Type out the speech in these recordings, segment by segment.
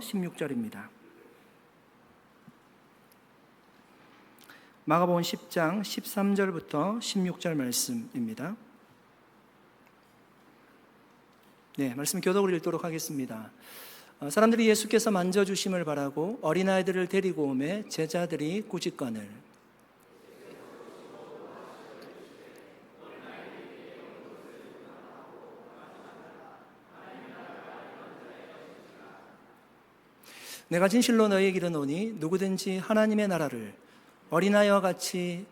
16절입니다. 마가복음 10장 13절부터 16절 말씀입니다. 네, 말씀 교독을 읽도록 하겠습니다. 사람들이 예수께서 만져주심을 바라고 어린아이들을 데리고 오매 제자들이 꾸짖거늘 내가 진실로 너희에게 이르노니 누구든지 하나님의 나라를 어린아이와 같이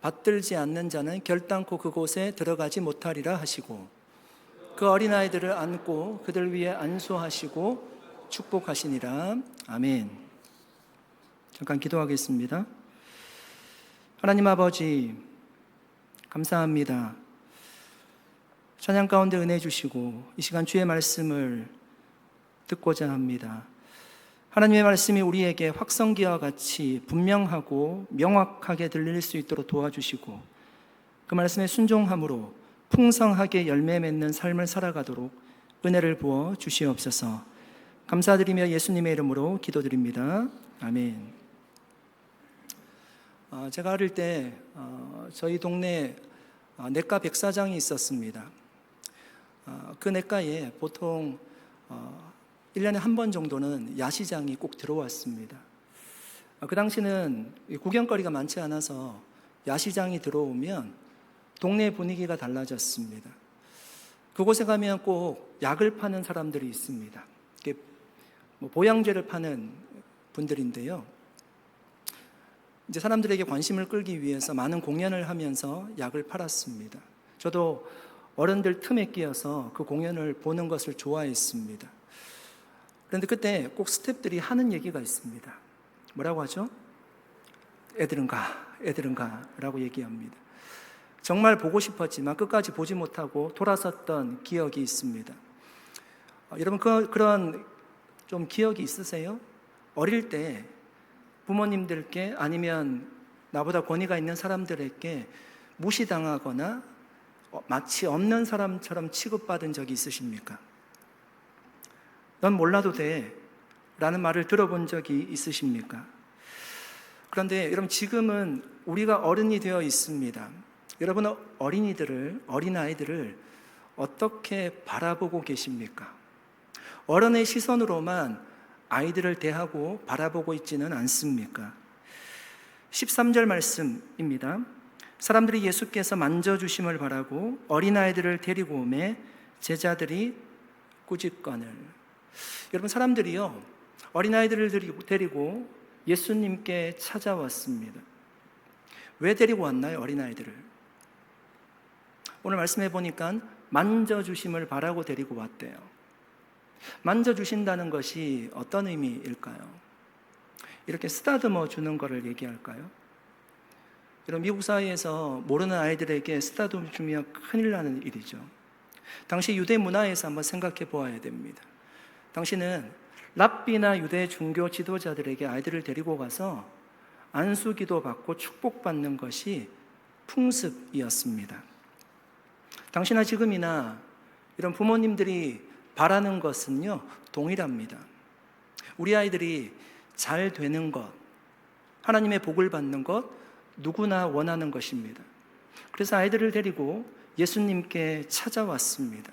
받들지 않는 자는 결단코 그곳에 들어가지 못하리라 하시고 그 어린아이들을 안고 그들 위에 안수하시고 축복하시니라. 아멘. 잠깐 기도하겠습니다. 하나님 아버지 감사합니다. 찬양 가운데 은혜 주시고 이 시간 주의 말씀을 듣고자 합니다. 하나님의 말씀이 우리에게 확성기와 같이 분명하고 명확하게 들릴 수 있도록 도와주시고 그 말씀에 순종함으로 풍성하게 열매 맺는 삶을 살아가도록 은혜를 부어 주시옵소서. 감사드리며 예수님의 이름으로 기도드립니다. 아멘. 제가 어릴 때 저희 동네에 내과 백사장이 있었습니다. 그 내과에 보통 1년에 한 번 정도는 야시장이 꼭 들어왔습니다. 그 당시는 구경거리가 많지 않아서 야시장이 들어오면 동네 분위기가 달라졌습니다. 그곳에 가면 꼭 약을 파는 사람들이 있습니다. 보양제를 파는 분들인데요. 이제 사람들에게 관심을 끌기 위해서 많은 공연을 하면서 약을 팔았습니다. 저도 어른들 틈에 끼어서 그 공연을 보는 것을 좋아했습니다. 그런데 그때 꼭 스태프들이 하는 얘기가 있습니다. 뭐라고 하죠? 애들은 가 라고 얘기합니다. 정말 보고 싶었지만 끝까지 보지 못하고 돌아섰던 기억이 있습니다. 여러분 그런 좀 기억이 있으세요? 어릴 때 부모님들께 아니면 나보다 권위가 있는 사람들에게 무시당하거나 마치 없는 사람처럼 취급받은 적이 있으십니까? 넌 몰라도 돼 라는 말을 들어본 적이 있으십니까? 그런데 여러분 지금은 우리가 어른이 되어 있습니다. 여러분 어린아이들을 어떻게 바라보고 계십니까? 어른의 시선으로만 아이들을 대하고 바라보고 있지는 않습니까? 13절 말씀입니다. 사람들이 예수께서 만져주심을 바라고 어린아이들을 데리고 오매 제자들이 꾸짖거늘. 여러분 사람들이요 어린아이들을 데리고 예수님께 찾아왔습니다. 왜 데리고 왔나요? 어린아이들을 오늘 말씀해 보니까 만져주심을 바라고 데리고 왔대요. 만져주신다는 것이 어떤 의미일까요? 이렇게 쓰다듬어 주는 것을 얘기할까요? 여러분 미국 사회에서 모르는 아이들에게 쓰다듬어 주면 큰일 나는 일이죠. 당시 유대 문화에서 한번 생각해 보아야 됩니다. 당시는 랍비나 유대 종교 지도자들에게 아이들을 데리고 가서 안수기도 받고 축복받는 것이 풍습이었습니다. 당시나 지금이나 이런 부모님들이 바라는 것은요 동일합니다. 우리 아이들이 잘 되는 것, 하나님의 복을 받는 것 누구나 원하는 것입니다. 그래서 아이들을 데리고 예수님께 찾아왔습니다.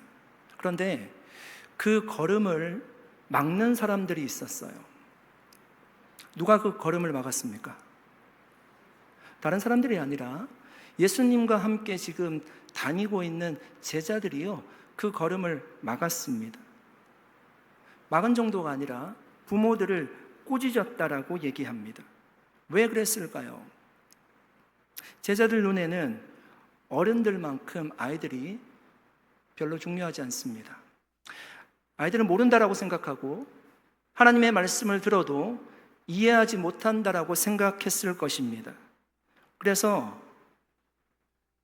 그런데 그 걸음을 막는 사람들이 있었어요. 누가 그 걸음을 막았습니까? 다른 사람들이 아니라 예수님과 함께 지금 다니고 있는 제자들이요 그 걸음을 막았습니다. 막은 정도가 아니라 부모들을 꾸짖었다라고 얘기합니다. 왜 그랬을까요? 제자들 눈에는 어른들만큼 아이들이 별로 중요하지 않습니다. 아이들은 모른다라고 생각하고 하나님의 말씀을 들어도 이해하지 못한다라고 생각했을 것입니다. 그래서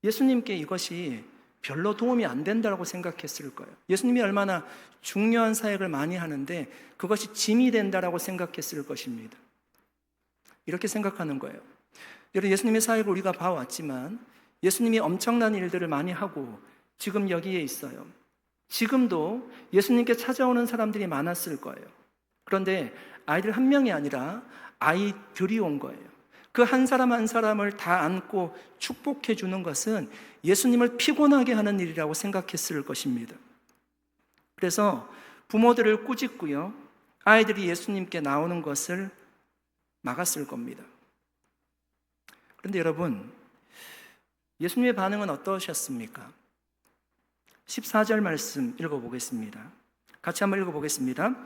예수님께 이것이 별로 도움이 안 된다고 생각했을 거예요. 예수님이 얼마나 중요한 사역을 많이 하는데 그것이 짐이 된다고 생각했을 것입니다. 이렇게 생각하는 거예요. 여러분 예수님의 사역을 우리가 봐왔지만 예수님이 엄청난 일들을 많이 하고 지금 여기에 있어요. 지금도 예수님께 찾아오는 사람들이 많았을 거예요. 그런데 아이들 한 명이 아니라 아이들이 온 거예요. 그 한 사람 한 사람을 다 안고 축복해 주는 것은 예수님을 피곤하게 하는 일이라고 생각했을 것입니다. 그래서 부모들을 꾸짖고요, 아이들이 예수님께 나오는 것을 막았을 겁니다. 그런데 여러분, 예수님의 반응은 어떠셨습니까? 14절 말씀 읽어보겠습니다. 같이 한번 읽어보겠습니다.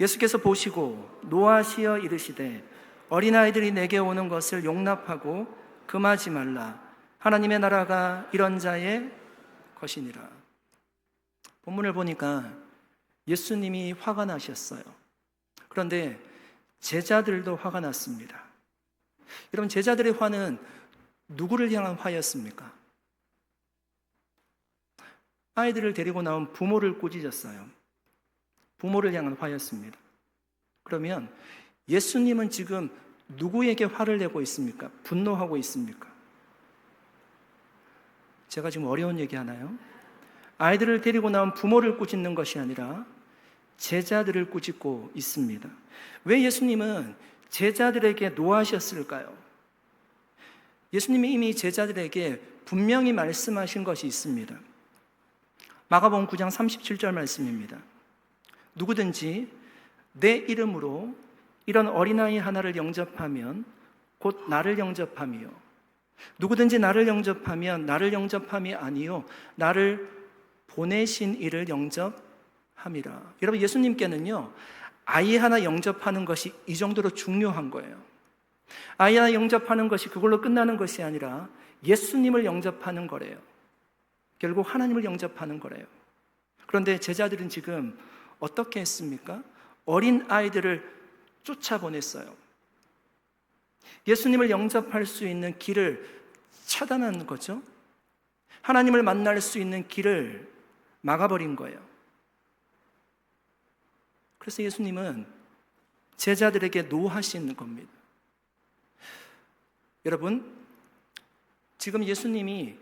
예수께서 보시고 노하시어 이르시되 어린아이들이 내게 오는 것을 용납하고 금하지 말라. 하나님의 나라가 이런 자의 것이니라. 본문을 보니까 예수님이 화가 나셨어요. 그런데 제자들도 화가 났습니다. 여러분, 제자들의 화는 누구를 향한 화였습니까? 아이들을 데리고 나온 부모를 꾸짖었어요. 부모를 향한 화였습니다. 그러면 예수님은 지금 누구에게 화를 내고 있습니까? 분노하고 있습니까? 제가 지금 어려운 얘기 하나요? 아이들을 데리고 나온 부모를 꾸짖는 것이 아니라 제자들을 꾸짖고 있습니다. 왜 예수님은 제자들에게 노하셨을까요? 예수님이 이미 제자들에게 분명히 말씀하신 것이 있습니다. 마가복음 9장 37절 말씀입니다. 누구든지 내 이름으로 이런 어린아이 하나를 영접하면 곧 나를 영접함이요, 누구든지 나를 영접하면 나를 영접함이 아니요 나를 보내신 이를 영접함이라. 여러분, 예수님께는요 아이 하나 영접하는 것이 이 정도로 중요한 거예요. 아이 하나 영접하는 것이 그걸로 끝나는 것이 아니라 예수님을 영접하는 거래요. 결국 하나님을 영접하는 거래요. 그런데 제자들은 지금 어떻게 했습니까? 어린 아이들을 쫓아보냈어요. 예수님을 영접할 수 있는 길을 차단한 거죠. 하나님을 만날 수 있는 길을 막아버린 거예요. 그래서 예수님은 제자들에게 노하신 겁니다. 여러분, 지금 예수님이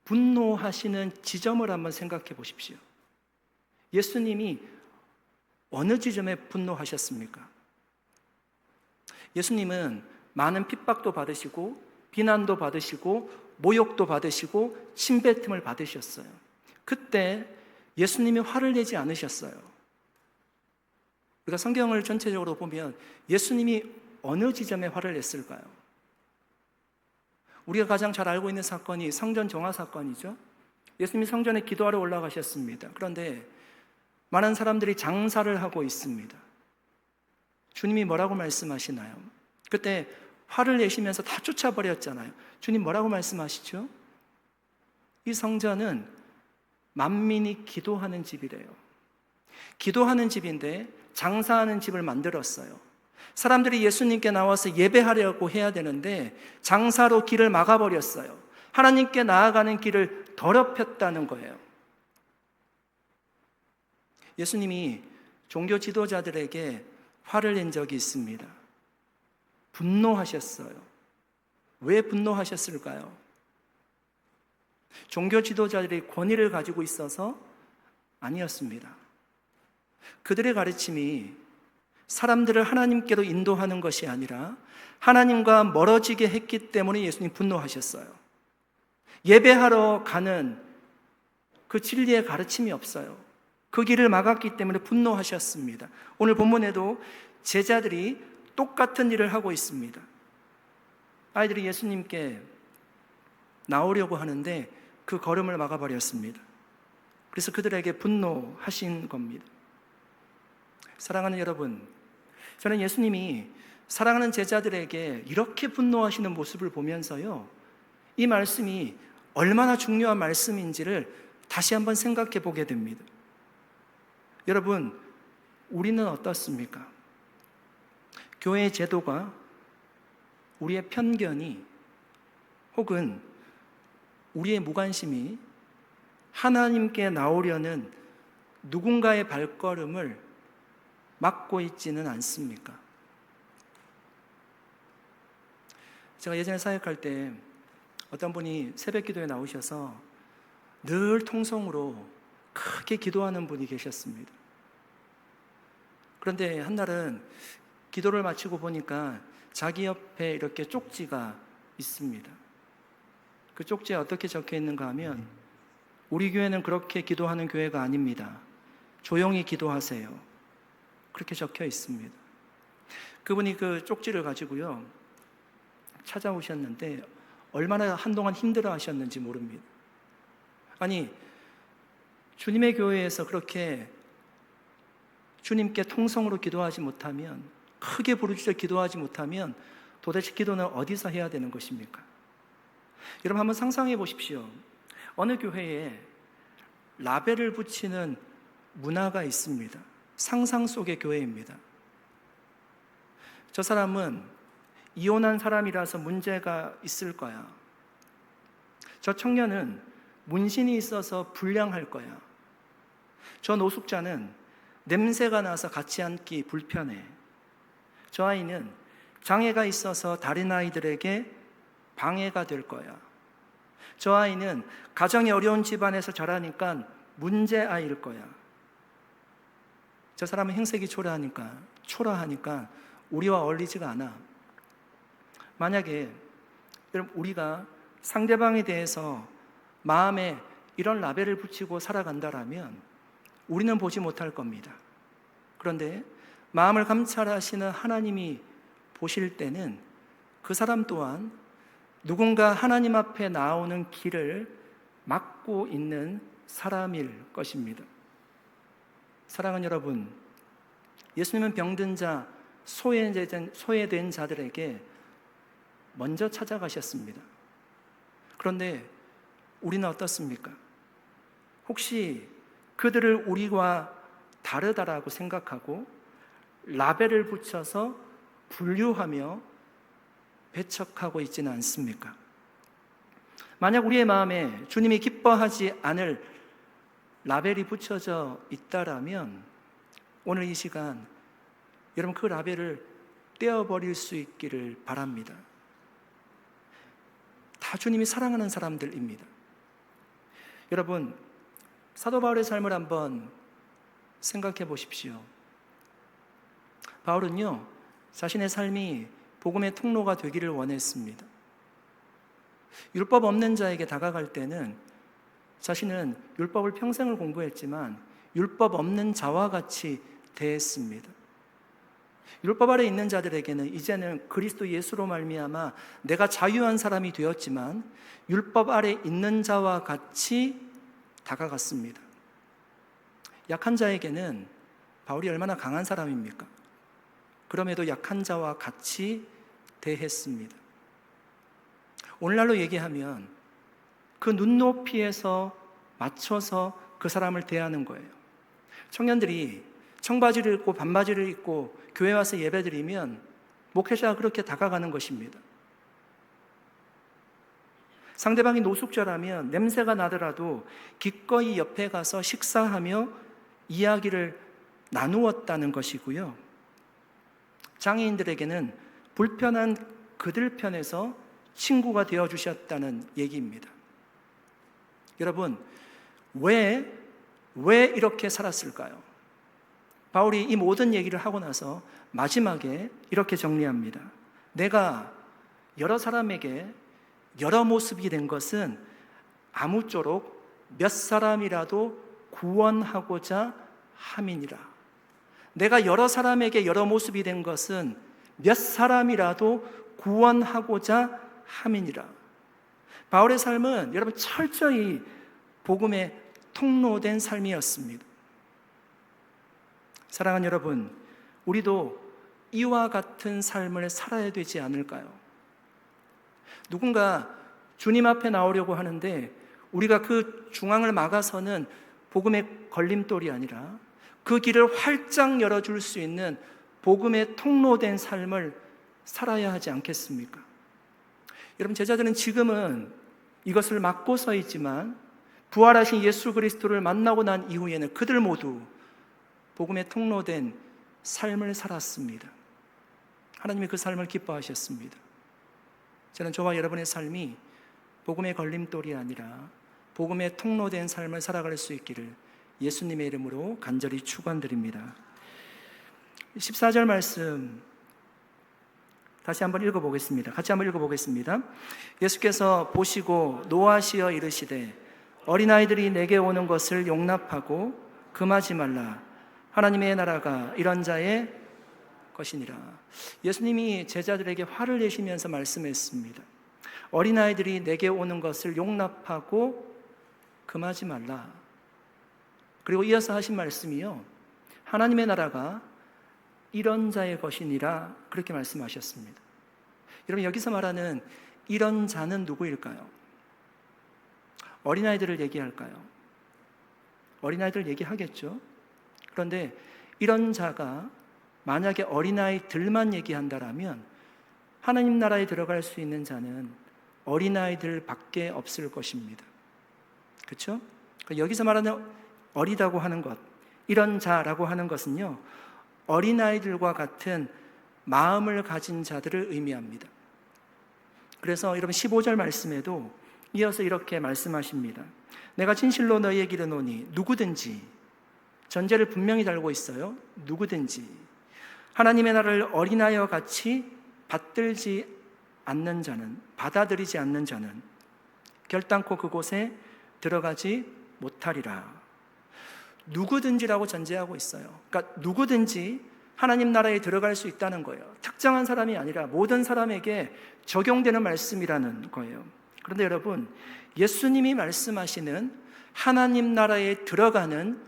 분노하시는 지점을 한번 생각해 보십시오. 예수님이 어느 지점에 분노하셨습니까? 예수님은 많은 핍박도 받으시고 비난도 받으시고 모욕도 받으시고 침뱉음을 받으셨어요. 그때 예수님이 화를 내지 않으셨어요. 우리가 성경을 전체적으로 보면 예수님이 어느 지점에 화를 냈을까요? 우리가 가장 잘 알고 있는 사건이 성전 정화 사건이죠. 예수님이 성전에 기도하러 올라가셨습니다. 그런데 많은 사람들이 장사를 하고 있습니다. 주님이 뭐라고 말씀하시나요? 그때 화를 내시면서 다 쫓아버렸잖아요. 주님 뭐라고 말씀하시죠? 이 성전은 만민이 기도하는 집이래요. 기도하는 집인데 장사하는 집을 만들었어요. 사람들이 예수님께 나와서 예배하려고 해야 되는데 장사로 길을 막아버렸어요. 하나님께 나아가는 길을 더럽혔다는 거예요. 예수님이 종교 지도자들에게 화를 낸 적이 있습니다. 분노하셨어요. 왜 분노하셨을까요? 종교 지도자들이 권위를 가지고 있어서 아니었습니다. 그들의 가르침이 사람들을 하나님께로 인도하는 것이 아니라 하나님과 멀어지게 했기 때문에 예수님 분노하셨어요. 예배하러 가는 그 진리의 가르침이 없어요. 그 길을 막았기 때문에 분노하셨습니다. 오늘 본문에도 제자들이 똑같은 일을 하고 있습니다. 아이들이 예수님께 나오려고 하는데 그 걸음을 막아버렸습니다. 그래서 그들에게 분노하신 겁니다. 사랑하는 여러분, 저는 예수님이 사랑하는 제자들에게 이렇게 분노하시는 모습을 보면서요, 이 말씀이 얼마나 중요한 말씀인지를 다시 한번 생각해 보게 됩니다. 여러분, 우리는 어떻습니까? 교회의 제도가, 우리의 편견이, 혹은 우리의 무관심이 하나님께 나오려는 누군가의 발걸음을 막고 있지는 않습니까? 제가 예전에 사역할 때 어떤 분이 새벽 기도에 나오셔서 늘 통성으로 크게 기도하는 분이 계셨습니다. 그런데 한날은 기도를 마치고 보니까 자기 옆에 이렇게 쪽지가 있습니다. 그 쪽지에 어떻게 적혀 있는가 하면, 우리 교회는 그렇게 기도하는 교회가 아닙니다. 조용히 기도하세요. 그렇게 적혀 있습니다. 그분이 그 쪽지를 가지고요, 찾아오셨는데 얼마나 한동안 힘들어 하셨는지 모릅니다. 아니, 주님의 교회에서 그렇게 주님께 통성으로 기도하지 못하면, 크게 부르짖어 기도하지 못하면 도대체 기도는 어디서 해야 되는 것입니까? 여러분 한번 상상해 보십시오. 어느 교회에 라벨을 붙이는 문화가 있습니다. 상상 속의 교회입니다. 저 사람은 이혼한 사람이라서 문제가 있을 거야. 저 청년은 문신이 있어서 불량할 거야. 저 노숙자는 냄새가 나서 같이 앉기 불편해. 저 아이는 장애가 있어서 다른 아이들에게 방해가 될 거야. 저 아이는 가정이 어려운 집안에서 자라니까 문제 아이일 거야. 저 사람은 행색이 초라하니까 우리와 어울리지가 않아. 만약에 우리가 상대방에 대해서 마음에 이런 라벨을 붙이고 살아간다라면 우리는 보지 못할 겁니다. 그런데 마음을 감찰하시는 하나님이 보실 때는 그 사람 또한 누군가 하나님 앞에 나오는 길을 막고 있는 사람일 것입니다. 사랑하는 여러분, 예수님은 병든 자, 소외된 자들에게 먼저 찾아가셨습니다. 그런데 우리는 어떻습니까? 혹시 그들을 우리와 다르다라고 생각하고 라벨을 붙여서 분류하며 배척하고 있지는 않습니까? 만약 우리의 마음에 주님이 기뻐하지 않을 라벨이 붙여져 있다라면 오늘 이 시간 여러분 그 라벨을 떼어버릴 수 있기를 바랍니다. 다 주님이 사랑하는 사람들입니다. 여러분, 사도 바울의 삶을 한번 생각해 보십시오. 바울은요, 자신의 삶이 복음의 통로가 되기를 원했습니다. 율법 없는 자에게 다가갈 때는 자신은 율법을 평생을 공부했지만 율법 없는 자와 같이 대했습니다. 율법 아래 있는 자들에게는 이제는 그리스도 예수로 말미암아 내가 자유한 사람이 되었지만 율법 아래 있는 자와 같이 다가갔습니다. 약한 자에게는 바울이 얼마나 강한 사람입니까? 그럼에도 약한 자와 같이 대했습니다. 오늘날로 얘기하면 그 눈높이에서 맞춰서 그 사람을 대하는 거예요. 청년들이 청바지를 입고 반바지를 입고 교회 와서 예배드리면 목회자가 그렇게 다가가는 것입니다. 상대방이 노숙자라면 냄새가 나더라도 기꺼이 옆에 가서 식사하며 이야기를 나누었다는 것이고요. 장애인들에게는 불편한 그들 편에서 친구가 되어주셨다는 얘기입니다. 여러분, 왜 이렇게 살았을까요? 바울이 이 모든 얘기를 하고 나서 마지막에 이렇게 정리합니다. 내가 여러 사람에게 여러 모습이 된 것은 아무쪼록 몇 사람이라도 구원하고자 함이니라. 내가 여러 사람에게 여러 모습이 된 것은 몇 사람이라도 구원하고자 함이니라. 바울의 삶은 여러분 철저히 복음의 통로된 삶이었습니다. 사랑하는 여러분, 우리도 이와 같은 삶을 살아야 되지 않을까요? 누군가 주님 앞에 나오려고 하는데 우리가 그 중앙을 막아서는 복음의 걸림돌이 아니라 그 길을 활짝 열어줄 수 있는 복음의 통로된 삶을 살아야 하지 않겠습니까? 여러분, 제자들은 지금은 이것을 막고 서 있지만 부활하신 예수 그리스도를 만나고 난 이후에는 그들 모두 복음의 통로된 삶을 살았습니다. 하나님이 그 삶을 기뻐하셨습니다. 저는 저와 여러분의 삶이 복음의 걸림돌이 아니라 복음의 통로된 삶을 살아갈 수 있기를 예수님의 이름으로 간절히 축원드립니다. 14절 말씀 다시 한번 읽어보겠습니다. 같이 한번 읽어보겠습니다. 예수께서 보시고 노하시어 이르시되 어린아이들이 내게 오는 것을 용납하고 금하지 말라. 하나님의 나라가 이런 자의 것이니라. 예수님이 제자들에게 화를 내시면서 말씀했습니다. 어린아이들이 내게 오는 것을 용납하고 금하지 말라. 그리고 이어서 하신 말씀이요, 하나님의 나라가 이런 자의 것이니라, 그렇게 말씀하셨습니다. 여러분, 여기서 말하는 이런 자는 누구일까요? 어린아이들을 얘기할까요? 어린아이들 얘기하겠죠. 그런데 이런 자가 만약에 어린아이들만 얘기한다라면 하나님 나라에 들어갈 수 있는 자는 어린아이들밖에 없을 것입니다. 그렇죠? 여기서 말하는 어리다고 하는 것, 이런 자라고 하는 것은요, 어린아이들과 같은 마음을 가진 자들을 의미합니다. 그래서 여러분 15절 말씀에도 이어서 이렇게 말씀하십니다. 내가 진실로 너희에게 이르노니 누구든지, 전제를 분명히 달고 있어요. 누구든지 하나님의 나라를 어린아이와 같이 받들지 않는 자는, 받아들이지 않는 자는 결단코 그곳에 들어가지 못하리라. 누구든지라고 전제하고 있어요. 그러니까 누구든지 하나님 나라에 들어갈 수 있다는 거예요. 특정한 사람이 아니라 모든 사람에게 적용되는 말씀이라는 거예요. 그런데 여러분, 예수님이 말씀하시는 하나님 나라에 들어가는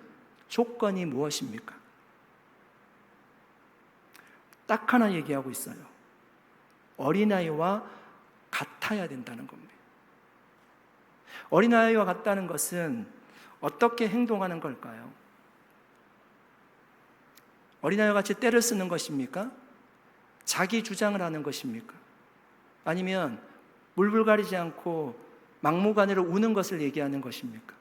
조건이 무엇입니까? 딱 하나 얘기하고 있어요. 어린아이와 같아야 된다는 겁니다. 어린아이와 같다는 것은 어떻게 행동하는 걸까요? 어린아이와 같이 떼를 쓰는 것입니까? 자기 주장을 하는 것입니까? 아니면 물불 가리지 않고 막무가내로 우는 것을 얘기하는 것입니까?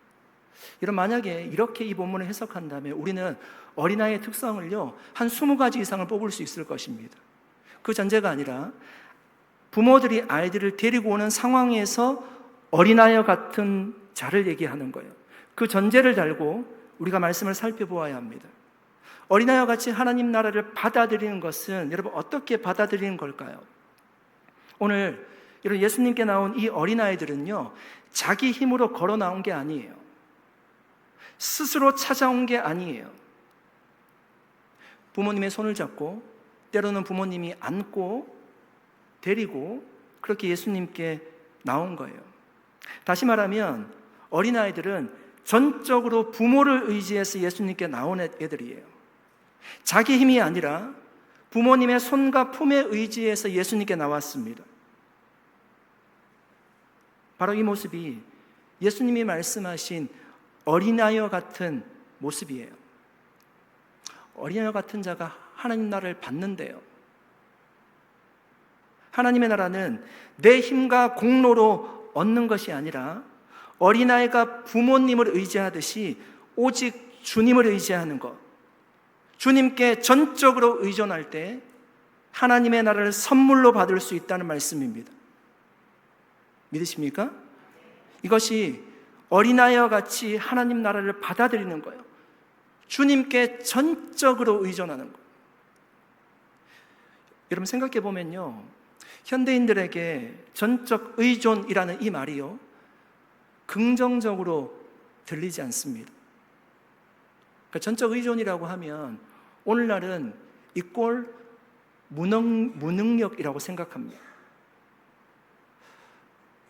만약에 이렇게 이 본문을 해석한다면 우리는 어린아이의 특성을요, 한 20가지 이상을 뽑을 수 있을 것입니다. 그 전제가 아니라 부모들이 아이들을 데리고 오는 상황에서 어린아이와 같은 자를 얘기하는 거예요. 그 전제를 달고 우리가 말씀을 살펴보아야 합니다. 어린아이와 같이 하나님 나라를 받아들이는 것은 여러분 어떻게 받아들이는 걸까요? 오늘 여러분 예수님께 나온 이 어린아이들은요, 자기 힘으로 걸어 나온 게 아니에요. 스스로 찾아온 게 아니에요. 부모님의 손을 잡고, 때로는 부모님이 안고 데리고 그렇게 예수님께 나온 거예요. 다시 말하면 어린아이들은 전적으로 부모를 의지해서 예수님께 나온 애들이에요. 자기 힘이 아니라 부모님의 손과 품에 의지해서 예수님께 나왔습니다. 바로 이 모습이 예수님이 말씀하신 어린아이와 같은 모습이에요. 어린아이와 같은 자가 하나님 나라를 받는데요, 하나님의 나라는 내 힘과 공로로 얻는 것이 아니라 어린아이가 부모님을 의지하듯이 오직 주님을 의지하는 것, 주님께 전적으로 의존할 때 하나님의 나라를 선물로 받을 수 있다는 말씀입니다. 믿으십니까? 이것이 어린아이와 같이 하나님 나라를 받아들이는 거예요. 주님께 전적으로 의존하는 거예요. 여러분 생각해 보면요, 현대인들에게 전적 의존이라는 이 말이요, 긍정적으로 들리지 않습니다. 그러니까 전적 의존이라고 하면 오늘날은 이꼴 무능력이라고 생각합니다.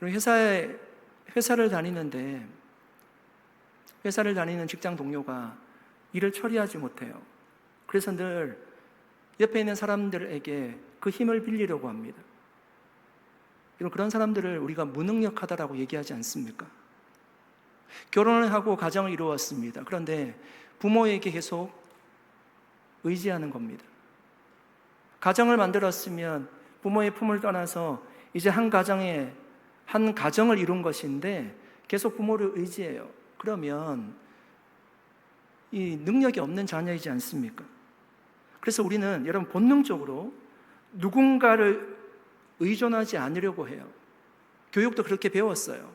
회사를 다니는데 회사를 다니는 직장 동료가 일을 처리하지 못해요. 그래서 늘 옆에 있는 사람들에게 그 힘을 빌리려고 합니다. 그런 사람들을 우리가 무능력하다라고 얘기하지 않습니까? 결혼을 하고 가정을 이루었습니다. 그런데 부모에게 계속 의지하는 겁니다. 가정을 만들었으면 부모의 품을 떠나서 이제 한 가정을 이룬 것인데 계속 부모를 의지해요. 그러면 이 능력이 없는 자녀이지 않습니까? 그래서 우리는 여러분 본능적으로 누군가를 의존하지 않으려고 해요. 교육도 그렇게 배웠어요.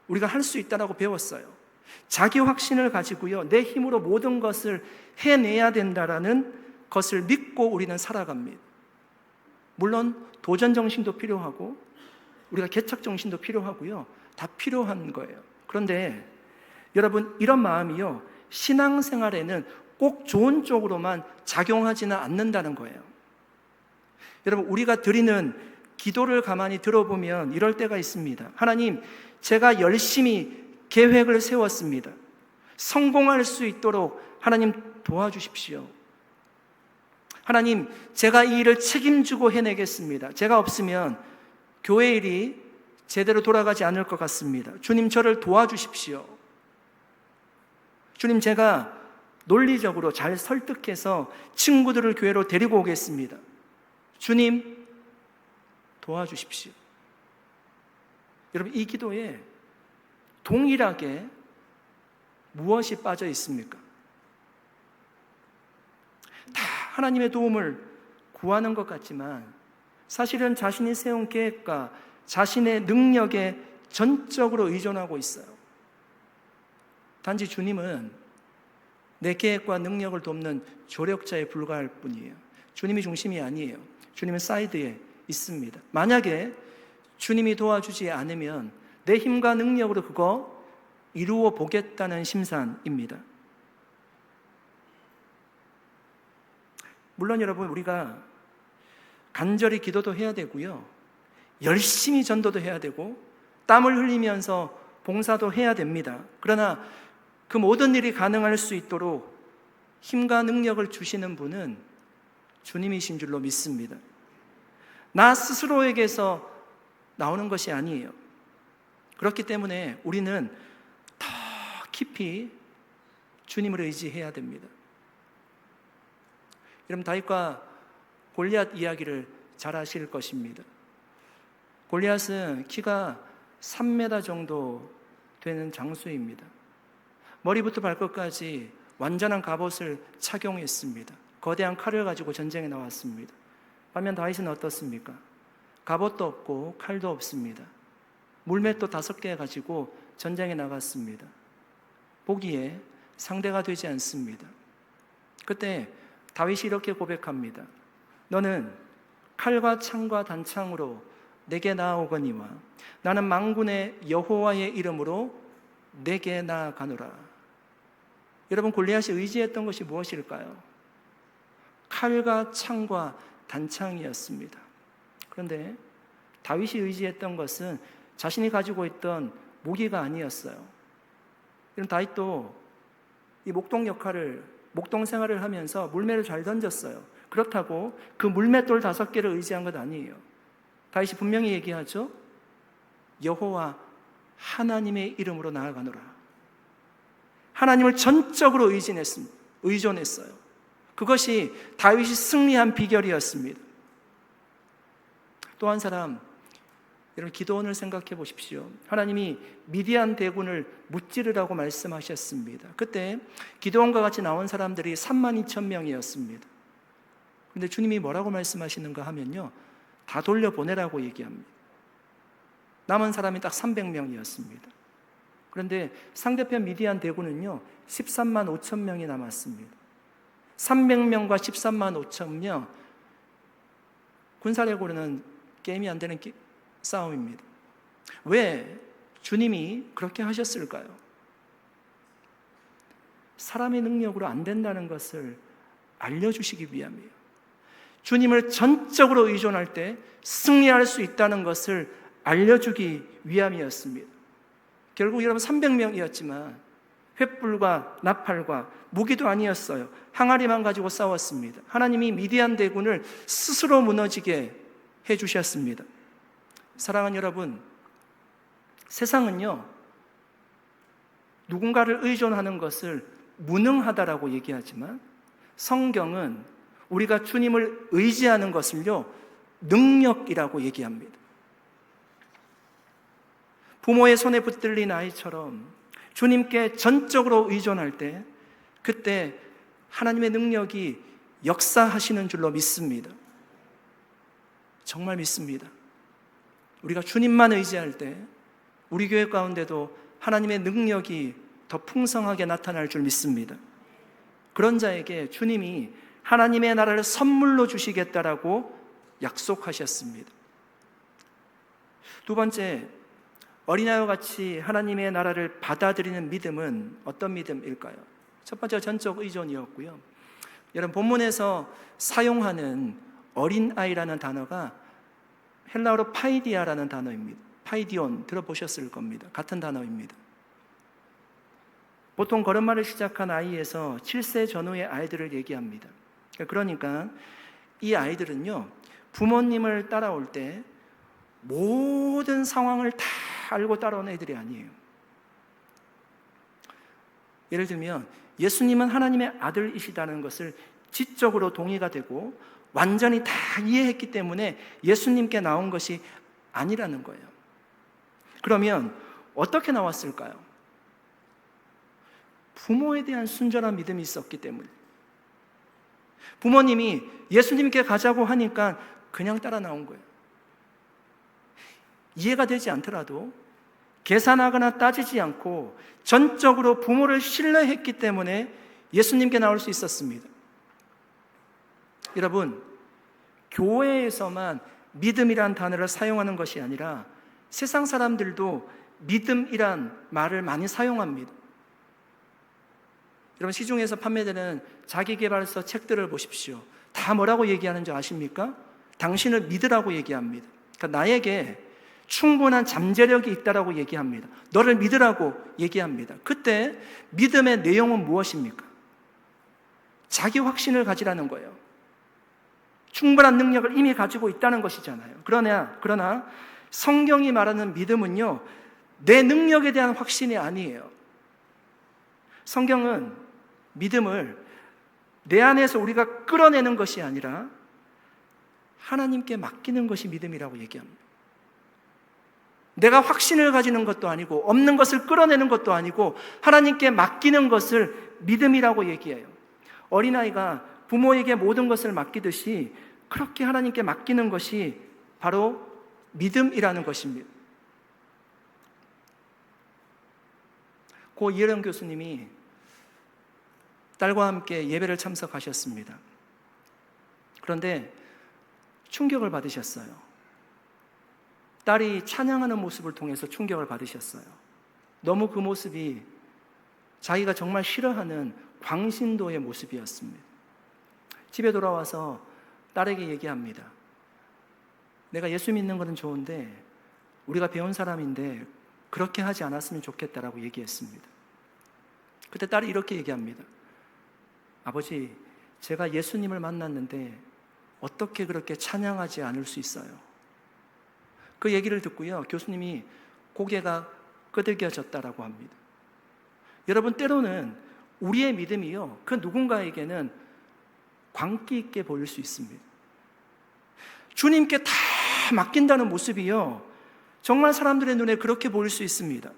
우리가 할 수 있다라고 배웠어요. 자기 확신을 가지고요, 내 힘으로 모든 것을 해내야 된다라는 것을 믿고 우리는 살아갑니다. 물론 도전 정신도 필요하고 우리가 개척 정신도 필요하고요. 다 필요한 거예요. 그런데 여러분, 이런 마음이요, 신앙생활에는 꼭 좋은 쪽으로만 작용하지는 않는다는 거예요. 여러분, 우리가 드리는 기도를 가만히 들어보면 이럴 때가 있습니다. 하나님, 제가 열심히 계획을 세웠습니다. 성공할 수 있도록 하나님 도와주십시오. 하나님, 제가 이 일을 책임지고 해내겠습니다. 제가 없으면 교회 일이 제대로 돌아가지 않을 것 같습니다. 주님, 저를 도와주십시오. 주님, 제가 논리적으로 잘 설득해서 친구들을 교회로 데리고 오겠습니다. 주님, 도와주십시오. 여러분, 이 기도에 동일하게 무엇이 빠져 있습니까? 다 하나님의 도움을 구하는 것 같지만 사실은 자신이 세운 계획과 자신의 능력에 전적으로 의존하고 있어요. 단지 주님은 내 계획과 능력을 돕는 조력자에 불과할 뿐이에요. 주님이 중심이 아니에요. 주님은 사이드에 있습니다. 만약에 주님이 도와주지 않으면 내 힘과 능력으로 그거 이루어 보겠다는 심산입니다. 물론 여러분, 우리가 간절히 기도도 해야 되고요, 열심히 전도도 해야 되고 땀을 흘리면서 봉사도 해야 됩니다. 그러나 그 모든 일이 가능할 수 있도록 힘과 능력을 주시는 분은 주님이신 줄로 믿습니다. 나 스스로에게서 나오는 것이 아니에요. 그렇기 때문에 우리는 더 깊이 주님을 의지해야 됩니다. 여러분, 다윗과 골리앗 이야기를 잘 아실 것입니다. 골리앗은 키가 3m 정도 되는 장수입니다. 머리부터 발끝까지 완전한 갑옷을 착용했습니다. 거대한 칼을 가지고 전쟁에 나왔습니다. 반면 다윗은 어떻습니까? 갑옷도 없고 칼도 없습니다. 물맷도 5개 가지고 전쟁에 나갔습니다. 보기에 상대가 되지 않습니다. 그때 다윗이 이렇게 고백합니다. 너는 칼과 창과 단창으로 내게 나아오거니와 나는 만군의 여호와의 이름으로 내게 나아가노라. 여러분, 골리앗이 의지했던 것이 무엇일까요? 칼과 창과 단창이었습니다. 그런데 다윗이 의지했던 것은 자신이 가지고 있던 무기가 아니었어요. 이런 다윗도 이 목동 생활을 하면서 물매를 잘 던졌어요. 그렇다고 그 물맷돌 5개를 의지한 것 아니에요. 다윗이 분명히 얘기하죠. 여호와 하나님의 이름으로 나아가노라. 하나님을 전적으로 의존했어요. 그것이 다윗이 승리한 비결이었습니다. 또 한 사람, 여러분, 기도원을 생각해 보십시오. 하나님이 미디안 대군을 무찌르라고 말씀하셨습니다. 그때 기도원과 같이 나온 사람들이 32,000명이었습니다. 그런데 주님이 뭐라고 말씀하시는가 하면요, 다 돌려보내라고 얘기합니다. 남은 사람이 딱 300명이었습니다. 그런데 상대편 미디안 대군은요 13만 5천 명이 남았습니다. 300명과 13만 5천 명, 군사력으로는 게임이 안 되는 싸움입니다. 왜 주님이 그렇게 하셨을까요? 사람의 능력으로 안 된다는 것을 알려주시기 위함이에요. 주님을 전적으로 의존할 때 승리할 수 있다는 것을 알려주기 위함이었습니다. 결국 여러분 300명이었지만 횃불과 나팔과 무기도 아니었어요. 항아리만 가지고 싸웠습니다. 하나님이 미디안 대군을 스스로 무너지게 해주셨습니다. 사랑하는 여러분, 세상은요 누군가를 의존하는 것을 무능하다라고 얘기하지만 성경은 우리가 주님을 의지하는 것을요 능력이라고 얘기합니다. 부모의 손에 붙들린 아이처럼 주님께 전적으로 의존할 때 그때 하나님의 능력이 역사하시는 줄로 믿습니다. 정말 믿습니다. 우리가 주님만 의지할 때 우리 교회 가운데도 하나님의 능력이 더 풍성하게 나타날 줄 믿습니다. 그런 자에게 주님이 하나님의 나라를 선물로 주시겠다라고 약속하셨습니다. 두 번째, 어린아이와 같이 하나님의 나라를 받아들이는 믿음은 어떤 믿음일까요? 첫 번째, 전적 의존이었고요. 여러분, 본문에서 사용하는 어린아이라는 단어가 헬라어로 파이디아라는 단어입니다. 파이디온 들어보셨을 겁니다. 같은 단어입니다. 보통 걸음마를 시작한 아이에서 7세 전후의 아이들을 얘기합니다. 그러니까 이 아이들은요, 부모님을 따라올 때 모든 상황을 다 알고 따라온 애들이 아니에요. 예를 들면 예수님은 하나님의 아들이시다는 것을 지적으로 동의가 되고 완전히 다 이해했기 때문에 예수님께 나온 것이 아니라는 거예요. 그러면 어떻게 나왔을까요? 부모에 대한 순전한 믿음이 있었기 때문에. 부모님이 예수님께 가자고 하니까 그냥 따라 나온 거예요. 이해가 되지 않더라도 계산하거나 따지지 않고 전적으로 부모를 신뢰했기 때문에 예수님께 나올 수 있었습니다. 여러분, 교회에서만 믿음이란 단어를 사용하는 것이 아니라 세상 사람들도 믿음이란 말을 많이 사용합니다. 여러분, 시중에서 판매되는 자기계발서 책들을 보십시오. 다 뭐라고 얘기하는 줄 아십니까? 당신을 믿으라고 얘기합니다. 그러니까 나에게 충분한 잠재력이 있다라고 얘기합니다. 너를 믿으라고 얘기합니다. 그때 믿음의 내용은 무엇입니까? 자기 확신을 가지라는 거예요. 충분한 능력을 이미 가지고 있다는 것이잖아요. 그러나 성경이 말하는 믿음은요, 내 능력에 대한 확신이 아니에요. 성경은 믿음을 내 안에서 우리가 끌어내는 것이 아니라 하나님께 맡기는 것이 믿음이라고 얘기합니다. 내가 확신을 가지는 것도 아니고 없는 것을 끌어내는 것도 아니고 하나님께 맡기는 것을 믿음이라고 얘기해요. 어린아이가 부모에게 모든 것을 맡기듯이 그렇게 하나님께 맡기는 것이 바로 믿음이라는 것입니다. 고 이혜령 교수님이 딸과 함께 예배를 참석하셨습니다. 그런데 충격을 받으셨어요. 딸이 찬양하는 모습을 통해서 충격을 받으셨어요. 너무 그 모습이 자기가 정말 싫어하는 광신도의 모습이었습니다. 집에 돌아와서 딸에게 얘기합니다. 내가 예수 믿는 것은 좋은데 우리가 배운 사람인데 그렇게 하지 않았으면 좋겠다라고 얘기했습니다. 그때 딸이 이렇게 얘기합니다. 아버지, 제가 예수님을 만났는데 어떻게 그렇게 찬양하지 않을 수 있어요? 그 얘기를 듣고요, 교수님이 고개가 끄덕여졌다라고 합니다. 여러분, 때로는 우리의 믿음이요, 그 누군가에게는 광기 있게 보일 수 있습니다. 주님께 다 맡긴다는 모습이요, 정말 사람들의 눈에 그렇게 보일 수 있습니다.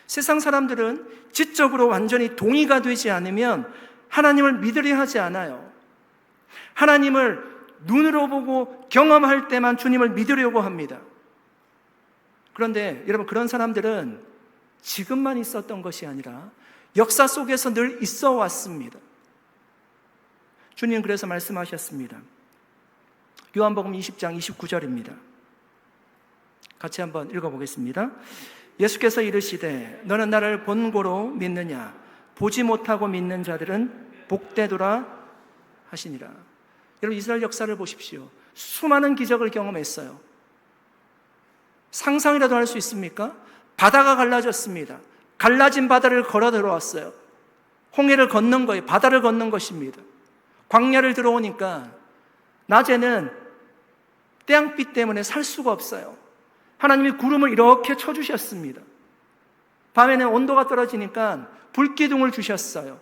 세상 사람들은 지적으로 완전히 동의가 되지 않으면 하나님을 믿으려 하지 않아요. 하나님을 눈으로 보고 경험할 때만 주님을 믿으려고 합니다. 그런데 여러분, 그런 사람들은 지금만 있었던 것이 아니라 역사 속에서 늘 있어 왔습니다. 주님 그래서 말씀하셨습니다. 요한복음 20장 29절입니다. 같이 한번 읽어보겠습니다. 예수께서 이르시되 너는 나를 본고로 믿느냐? 보지 못하고 믿는 자들은 복되도라 하시니라. 여러분, 이스라엘 역사를 보십시오. 수많은 기적을 경험했어요. 상상이라도 할 수 있습니까? 바다가 갈라졌습니다. 갈라진 바다를 걸어 들어왔어요. 홍해를 건넌 거예요. 바다를 건넌 것입니다. 광야를 들어오니까 낮에는 태양빛 때문에 살 수가 없어요. 하나님이 구름을 이렇게 쳐주셨습니다. 밤에는 온도가 떨어지니까 불기둥을 주셨어요.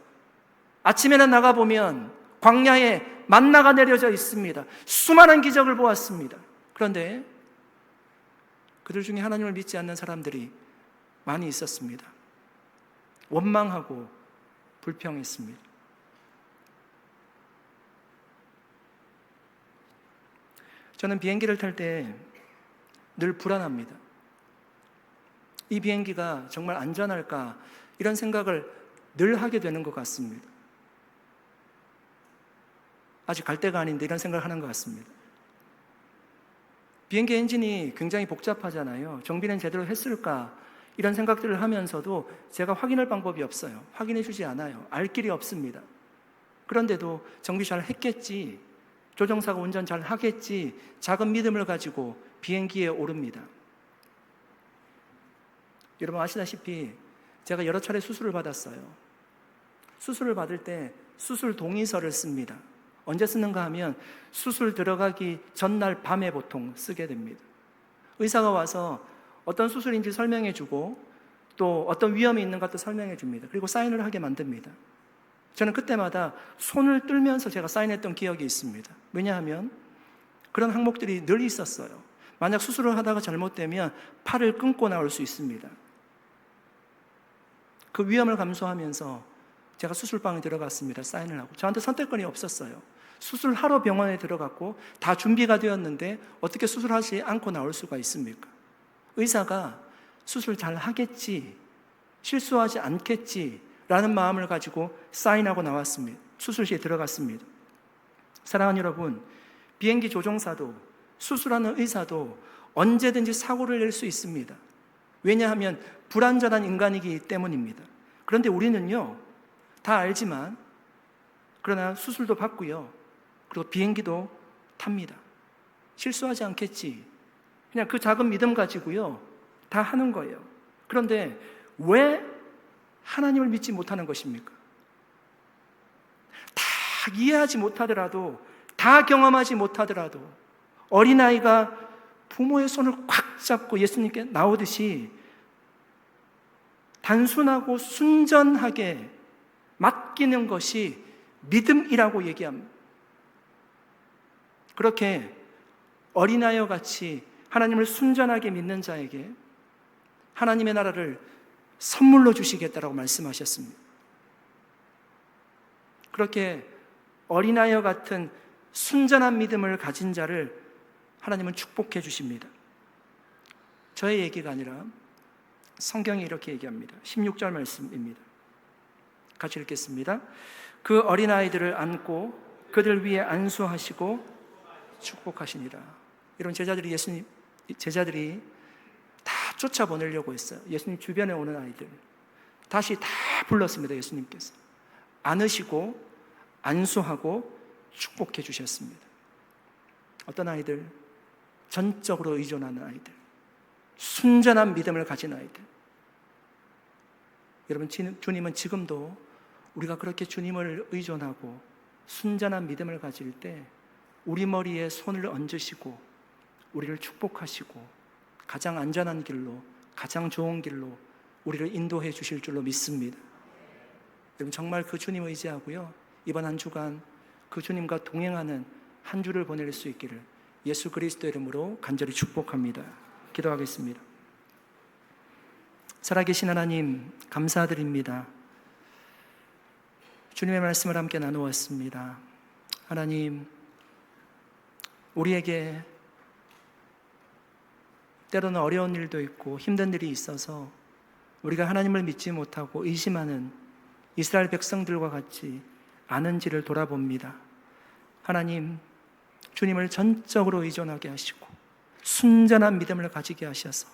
아침에는 나가보면 광야에 만나가 내려져 있습니다. 수많은 기적을 보았습니다. 그런데 그들 중에 하나님을 믿지 않는 사람들이 많이 있었습니다. 원망하고 불평했습니다. 저는 비행기를 탈 때 늘 불안합니다. 이 비행기가 정말 안전할까? 이런 생각을 늘 하게 되는 것 같습니다. 아직 갈 때가 아닌데 이런 생각을 하는 것 같습니다. 비행기 엔진이 굉장히 복잡하잖아요. 정비는 제대로 했을까? 이런 생각들을 하면서도 제가 확인할 방법이 없어요. 확인해 주지 않아요. 알 길이 없습니다. 그런데도 정비 잘 했겠지, 조종사가 운전 잘 하겠지, 작은 믿음을 가지고 비행기에 오릅니다. 여러분 아시다시피 제가 여러 차례 수술을 받았어요. 수술을 받을 때 수술 동의서를 씁니다. 언제 쓰는가 하면 수술 들어가기 전날 밤에 보통 쓰게 됩니다. 의사가 와서 어떤 수술인지 설명해 주고 또 어떤 위험이 있는 것도 설명해 줍니다. 그리고 사인을 하게 만듭니다. 저는 그때마다 손을 떨면서 제가 사인했던 기억이 있습니다. 왜냐하면 그런 항목들이 늘 있었어요. 만약 수술을 하다가 잘못되면 팔을 끊고 나올 수 있습니다. 그 위험을 감수하면서 제가 수술방에 들어갔습니다. 사인을 하고. 저한테 선택권이 없었어요. 수술하러 병원에 들어갔고 다 준비가 되었는데 어떻게 수술하지 않고 나올 수가 있습니까? 의사가 수술 잘 하겠지, 실수하지 않겠지 라는 마음을 가지고 사인하고 나왔습니다. 수술실에 들어갔습니다. 사랑하는 여러분, 비행기 조종사도 수술하는 의사도 언제든지 사고를 낼 수 있습니다. 왜냐하면 불완전한 인간이기 때문입니다. 그런데 우리는요, 다 알지만 그러나 수술도 받고요, 그리고 비행기도 탑니다. 실수하지 않겠지, 그냥 그 작은 믿음 가지고요 다 하는 거예요. 그런데 왜 하나님을 믿지 못하는 것입니까? 다 이해하지 못하더라도, 다 경험하지 못하더라도 어린아이가 부모의 손을 꽉 잡고 예수님께 나오듯이 단순하고 순전하게 맡기는 것이 믿음이라고 얘기합니다. 그렇게 어린아이와 같이 하나님을 순전하게 믿는 자에게 하나님의 나라를 선물로 주시겠다라고 말씀하셨습니다. 그렇게 어린아이와 같은 순전한 믿음을 가진 자를 하나님은 축복해 주십니다. 저의 얘기가 아니라 성경이 이렇게 얘기합니다. 16절 말씀입니다. 같이 읽겠습니다. 그 어린아이들을 안고 그들 위에 안수하시고 축복하시니라. 이런 제자들이 다 쫓아보내려고 했어요. 예수님 주변에 오는 아이들 다시 다 불렀습니다. 예수님께서 안으시고 안수하고 축복해 주셨습니다. 어떤 아이들? 전적으로 의존하는 아이들, 순전한 믿음을 가진 아이들. 여러분, 주님은 지금도 우리가 그렇게 주님을 의존하고 순전한 믿음을 가질 때 우리 머리에 손을 얹으시고 우리를 축복하시고 가장 안전한 길로, 가장 좋은 길로 우리를 인도해 주실 줄로 믿습니다. 여러분, 정말 그 주님 의지하고요, 이번 한 주간 그 주님과 동행하는 한 주를 보낼 수 있기를 예수 그리스도 이름으로 간절히 축복합니다. 기도하겠습니다. 살아계신 하나님, 감사드립니다. 주님의 말씀을 함께 나누었습니다. 하나님, 우리에게 때로는 어려운 일도 있고 힘든 일이 있어서 우리가 하나님을 믿지 못하고 의심하는 이스라엘 백성들과 같이 아는지를 돌아봅니다. 하나님, 주님을 전적으로 의존하게 하시고 순전한 믿음을 가지게 하셔서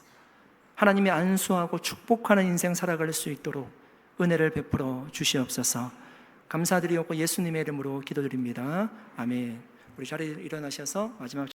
하나님이 안수하고 축복하는 인생 살아갈 수 있도록 은혜를 베풀어 주시옵소서. 감사드리옵고 예수님의 이름으로 기도드립니다. 아멘. 우리 자리에 일어나셔서 마지막